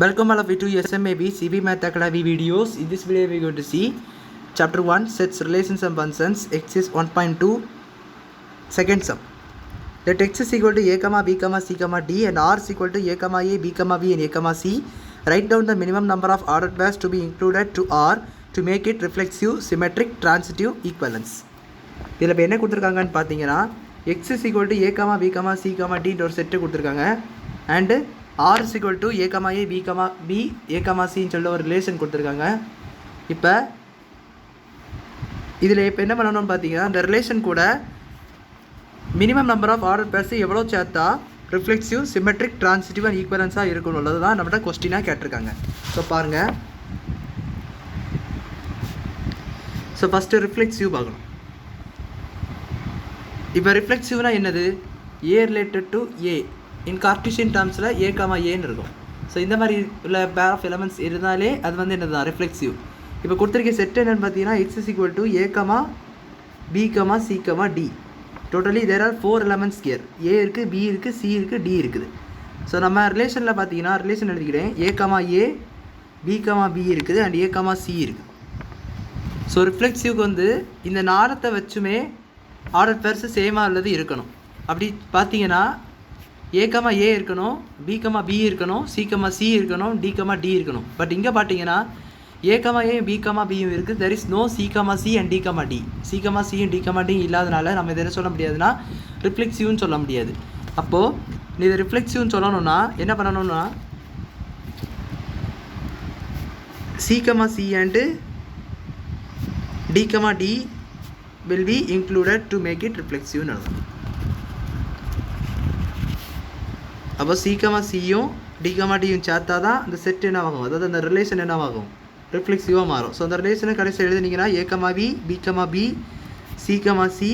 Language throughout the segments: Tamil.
Welcome all of you to SMAB CV Math Academy videos. In this video we are going to see chapter 1 sets, relations and functions, exercise 1.2 second sum. Let x is equal to a comma b comma c comma d and r is equal to a comma a b comma b and a comma c. Write down the minimum number of ordered pairs to be included to R to make it reflexive, symmetric, transitive equivalence. இதில் இப்போ என்ன கொடுத்துருக்காங்கன்னு பார்த்தீங்கன்னா x is equal to a comma b comma c comma d ஒரு செட்டு கொடுத்துருக்காங்க and R is equal to a comma a b comma b a comma c ன்னு சொல்ல ஒரு ரிலேஷன் கொடுத்துருக்காங்க. இப்போ இதில் இப்போ என்ன பண்ணணும்னு பார்த்தீங்கன்னா இந்த ரிலேஷன் கூட minimum number of order pairs எவ்வளோ சேர்த்தா ரிஃப்ளெக்சிவ், சிமெட்ரிக், டிரான்சிட்டிவ் அண்ட் ஈக்குவலன்ஸாக இருக்கணும் உள்ளது தான் நம்மகிட்ட கொஸ்டினாக கேட்டிருக்காங்க. ஸோ பாருங்கள், ஸோ ஃபஸ்ட்டு ரிஃப்ளெக்சிவ் பார்க்கணும். இப்போ ரிஃப்ளெக்சிவ்னா என்னது? A related to a in Cartesian டேர்ம்ஸில் ஏ காமா ஏன்னு இருக்கும். ஸோ இந்த மாதிரி உள்ள பேர் ஆஃப் எலமெண்ட்ஸ் இருந்தாலே அது வந்து என்னது தான் ரிஃப்ளெக்சிவ். இப்போ கொடுத்துருக்க செட் என்னென்னு பார்த்தீங்கன்னா x is equal to a comma b comma c comma d. Totally there are 4 elements here. A இருக்குது, பி இருக்குது, சி இருக்குது, டி இருக்குது. ஸோ நம்ம ரிலேஷனில் பார்த்தீங்கன்னா ரிலேஷன் எழுதிக்கிறேன், ஏ comma a, b comma B இருக்குது அண்ட் ஏ கமா சி இருக்குது. ஸோ ரிஃப்ளெக்சிவ்க்கு வந்து இந்த நாரத்தை வச்சுமே ஆர்டர் பேர்ஸ் சேமாக உள்ளது இருக்கணும். அப்படி பார்த்தீங்கன்னா ஏ கமா ஏ இருக்கணும், பி கமா பி இருக்கணும், சி கமா சி இருக்கணும், டி கமா டி இருக்கணும். பட் இங்கே பார்த்தீங்கன்னா a comma a, b comma பியும் இருக்குது. There is no c comma c and d comma d. C comma சியும் டி கமா டி இல்லாதனால நம்ம இதை சொல்ல முடியாதுன்னா ரிஃப்ளெக்சிவ்னு சொல்ல முடியாது. அப்போது நீ இதை ரிஃப்ளெக்சிவ்னு சொல்லணும்னா என்ன பண்ணணும்னா c comma c and d comma d will B included to make it ரிஃப்ளெக்சிவ்னு எழுதணும். அப்போ சி கமா சியும் டி கமா டியும் சேர்த்தா தான் இந்த செட் என்னவாகும், அதாவது அந்த ரிலேஷன் என்னவாகும், ரிஃப்ளெக்சிவாக மாறும். ஸோ அந்த ரிலேஷனை கடைசி எழுதுனீங்கன்னா a comma b comma b, c comma c,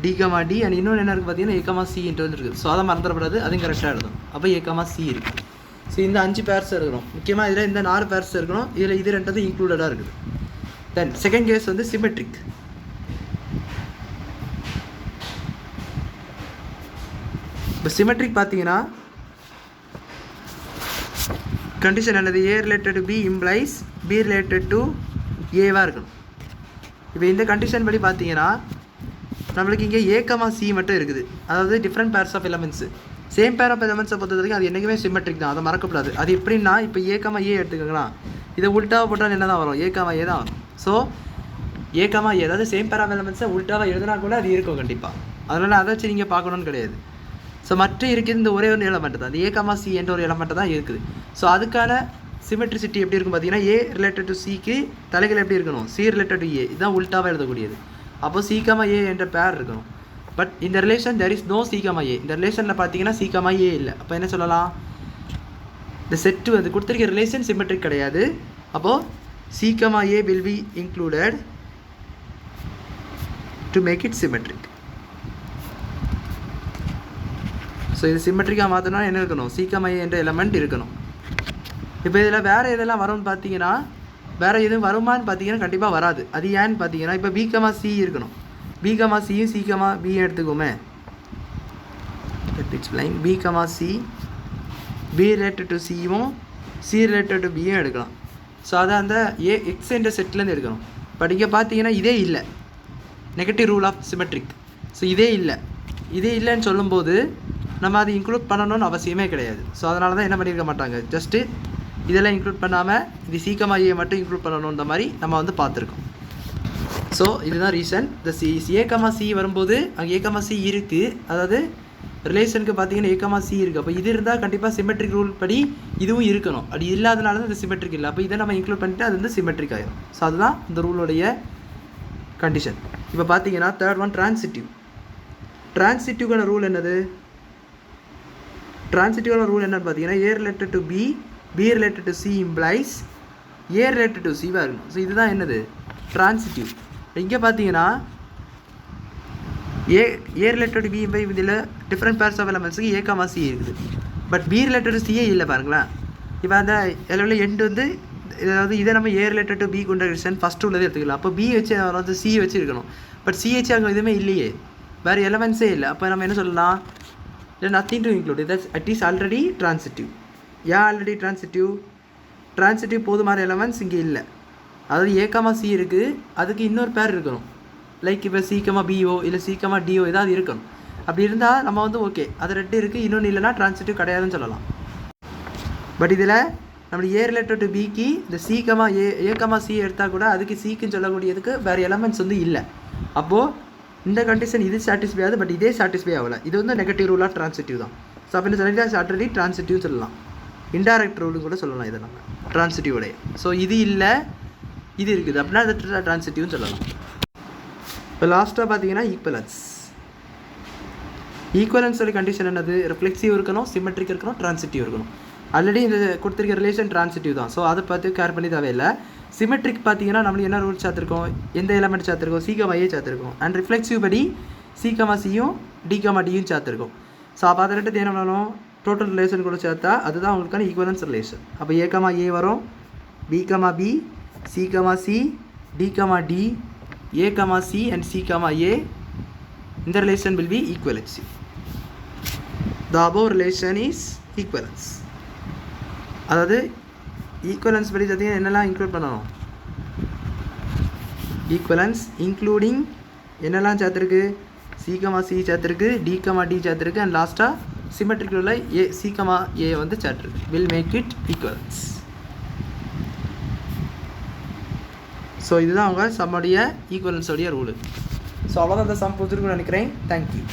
d comma d and இன்னொன்று என்ன இருக்குது பார்த்தீங்கன்னா ஏ கமா சின்ட்டு வந்துருக்கு. ஸோ அதை மறந்துடக்கூடாது, அதையும் கரெக்டாக எழுதும். அப்போ ஏ கமா சி இருக்குது. ஸோ இந்த 5 பேர்ஸ் இருக்கணும். முக்கியமாக இதில் இந்த 4 பேர்ஸ் இருக்கணும். இதில் இது 2 இன்க்ளூடடாக இருக்குது. தென் செகண்ட் கேஸ் வந்து சிமெட்ரிக். இப்போ சிமெட்ரிக் பார்த்தீங்கன்னா கண்டிஷன் என்னது? A related to b implies b related to ஏவாக இருக்கணும். இப்போ இந்த கண்டிஷன் படி பார்த்தீங்கன்னா நம்மளுக்கு இங்கே ஏ கமா சி மட்டும் இருக்குது. அதாவது different pairs of elements. Same pair of எலமெண்ட்ஸை பொறுத்த வரைக்கும் அது என்றைக்குமே சிமெட்ரிக் தான், அதை மறக்கக்கூடாது. அது எப்படின்னா இப்போ ஏ கமா ஏ எடுத்துக்கோங்களா, இதை உல்ட்டாவை போட்டால் என்ன தான் வரும்? ஏ கமா ஏ தான் வரும். ஸோ ஏ கமா ஏ, அதாவது சேம் பேர் ஆஃப் எலமெண்ட்ஸை உல்ட்டாவாக எழுதினா கூட அது இருக்கும் கண்டிப்பாக. அதனால் அதை வச்சு நீங்கள் பார்க்கணுன்னு கிடையாது. ஸோ மற்ற இருக்குது இந்த ஒரே ஒரு எலமெண்ட் தான், இந்த ஏ கமா சி என்ற ஒரு எலமெண்ட் தான் இருக்குது. ஸோ அதுக்கான சிமெட்ரிசிட்டி எப்படி இருக்கும் பார்த்தீங்கன்னா ஏ ரிலேட்டட் டு சிக்கு தலைகள் எப்படி இருக்கணும்? சி ரிலேட்டட் டு ஏ, இதுதான் உல்ட்டாவாக எழுதக்கூடியது. அப்போ சி கமா ஏ என்ற பேர் இருக்கணும். பட் இந்த relation there is no c comma a. இந்த ரிலேஷனில் பார்த்தீங்கன்னா சி கமா ஏ இல்லை. அப்போ என்ன சொல்லலாம்? இந்த செட்டு வந்து கொடுத்துருக்க ரிலேஷன் சிமெட்ரிக் கிடையாது. அப்போது C comma A will B included to make it symmetric. So இது சிமெட்ரிக்காக மாற்றினா என்ன இருக்கணும்? சி கமா ஏ என்ற எலமெண்ட் இருக்கணும். இப்போ இதில் வேறு எதெல்லாம் வரும்னு பார்த்தீங்கன்னா வேறு எதுவும் வருமானு பார்த்தீங்கன்னா கண்டிப்பாக வராது. அது ஏன்னு பார்த்தீங்கன்னா இப்போ பி கமா சி இருக்கணும். பி கமா சியும் சி கமா பியும் எடுத்துக்கோமே. Explain b comma c, b related to சியும் சி ரிலேட்டட் டு பியும் எடுக்கலாம். ஸோ அதை அந்த ஏ எக்ஸ் என்ற செட்லேருந்து எடுக்கணும். பட் இங்கே பார்த்தீங்கன்னா இதே இல்லை, negative rule of symmetric. So இதே இல்லைன்னு சொல்லும்போது நம்ம அதை இன்க்ளூட் பண்ணணும்னு அவசியமே கிடையாது. ஸோ அதனால தான் என்ன பண்ணியிருக்க மாட்டாங்க, ஜஸ்ட்டு இதெல்லாம் இன்க்ளூட் பண்ணாமல் இது சீக்கமா ஏ மட்டும் இன்க்ளூட் பண்ணணுன்ற மாதிரி நம்ம வந்து பார்த்துருக்கோம். ஸோ இதுதான் ரீசன். இந்த ஏ கமா சி வரும்போது அங்கே ஏ கமா சி இருக்குது, அதாவது ரிலேஷனுக்கு பார்த்தீங்கன்னா ஏ கமா சி இருக்குது. அப்போ இது இருந்தால் கண்டிப்பாக சிமெட்ரிக் ரூல் படி இதுவும் இருக்கணும். அப்படி இல்லாதனால தான் இது சிமெட்ரிக் இல்லை. அப்போ இதை நம்ம இன்க்ளூட் பண்ணிட்டு அது வந்து சிமெட்ரிக் ஆகிடும். ஸோ அதுதான் இந்த ரூலுடைய கண்டிஷன். இப்போ பார்த்தீங்கன்னா தேர்ட் ஒன் டிரான்சிட்டிவ். டிரான்சிட்டிவ்கான ரூல் என்னது? டிரான்சிட்டிவான ரூல் என்னன்னு பார்த்தீங்கன்னா a related to b, b related to c implies a related to சிவாக இருக்கணும். ஸோ இதுதான் என்னது? டிரான்சிட்டிவ். இங்கே பார்த்தீங்கன்னா a related to b by இதில் டிஃப்ரெண்ட் பேர்ஸ் ஆஃப் எலமெண்ட்ஸுக்கு ஏ கமா சி இருக்குது. பட் பி ரிலேட்டட் டு சியே இல்லை பாருங்களேன். இப்போ அந்த எலவில் எண்டு வந்து அதாவது இதை நம்ம ஏ ரிலேட்டட் டு பி கொண்டக்ஷன் ஃபஸ்ட்டு உள்ளதே எடுத்துக்கலாம். அப்போ பி வச்சு வந்து சி வச்சு இருக்கணும். பட் சி வச்சு அங்கே எதுவுமே இல்லையே, வேறு எலமெண்ட்ஸே இல்லை. அப்போ நம்ம என்ன சொல்லலாம்? Then nothing to include. It is already transitive. ஏன் ஆல்ரெடி ட்ரான்சிட்டிவ் போதுமான எலமெண்ட்ஸ் இங்கே இல்லை. அதாவது ஏ சி இருக்குது, அதுக்கு இன்னொரு பேர் இருக்கணும். லைக் இப்போ சி பிஓ இல்லை சி டிஓ ஏதாவது இருக்கணும். அப்படி இருந்தால் நம்ம வந்து ஓகே அது ரெண்டு இருக்குது, இன்னொன்று இல்லைனா ட்ரான்சிட்டிவ் கிடையாதுன்னு சொல்லலாம். பட் இதில் நம்மளுக்கு ஏ ரிலேட்டட் டு பிக்கு இந்த சி சி எடுத்தால் கூட அதுக்கு சிக்குன்னு சொல்லக்கூடியதுக்கு வேறு எலமெண்ட்ஸ் வந்து இல்லை. அப்போது இந்த கண்டிஷன் இது சாட்டிஸ்ஃபை ஆகுது, பட் இதே சாட்டிஸ்ஃபை ஆகலை. இது வந்து நெகட்டிவ் ரூல் ஆஃப் ட்ரான்சிட்டிவ் தான். ஸோ அப்படின்னு சொல்லிட்டு ஆல்ரெடி ட்ரான்சிட்டிவ் சொல்லலாம், இன்டைரக்ட் ரூலும் கூட சொல்லலாம் இதை நம்ம ட்ரான்சிட்டிவோடைய. ஸோ இது இல்லை, இது இருக்குது அப்படின்னா அது ட்ரான்சிட்டிவ்னு சொல்லலாம். இப்போ லாஸ்ட்டாக பார்த்தீங்கன்னா ஈக்குவலன்ஸோட கண்டிஷன் என்னது? ரிஃப்ளெக்சிவ் இருக்கணும், சிமெட்ரிக் இருக்கணும், ட்ரான்சிட்டிவ் இருக்கணும். ஆல்ரெடி இந்த கொடுத்துருக்க ரிலேஷன் ட்ரான்சிட்டிவ் தான். ஸோ அதை பார்த்து கேர் பண்ணி தேவையில்லை. சிமெட்ரிக் பார்த்தீங்கன்னா நம்மளுக்கு என்ன ரூல் சேர்த்துருக்கோம், எந்த எலமெண்ட் சேர்த்துருக்கோம், சி ஏ சேர்த்துருக்கோம். அண்ட் ரிஃப்ளெக்சிவ் படி சி சியும் டியும் சேர்த்துருக்கோம். ஸோ அப்போ அதை ரெண்டு என்ன பண்ணணும், டோட்டல் ரிலேஷன் கூட சேர்த்தா அதுதான் உங்களுக்கான ஈக்குவலன்ஸ் ரிலேஷன். அப்போ ஏ வரும், B C D D and C, A, இந்த relation will be equivalency. The above relation is equivalence. அதாவது ஈக்குவலன்ஸ் படி பார்த்தீங்கன்னா என்னெல்லாம் இன்க்ளூட் பண்ணணும், ஈக்குவலன்ஸ் இன்க்ளூடிங் என்னெல்லாம் சேர்த்துருக்கு, சி சேர்த்துருக்கு, டி சேர்த்துருக்கு, அண்ட் லாஸ்ட்டாக சிமெட்ரிக்கில் உள்ள சி ஏ வந்து சேர்த்துருக்கு. Will make it equivalence. So இதுதான் அவங்க சம்முடைய ஈக்குவலன்ஸோடைய ரூலு. ஸோ அவ்வளோதான் அந்த சம் புரிஞ்சிருக்குன்னு நினைக்கிறேன். தேங்க்யூ.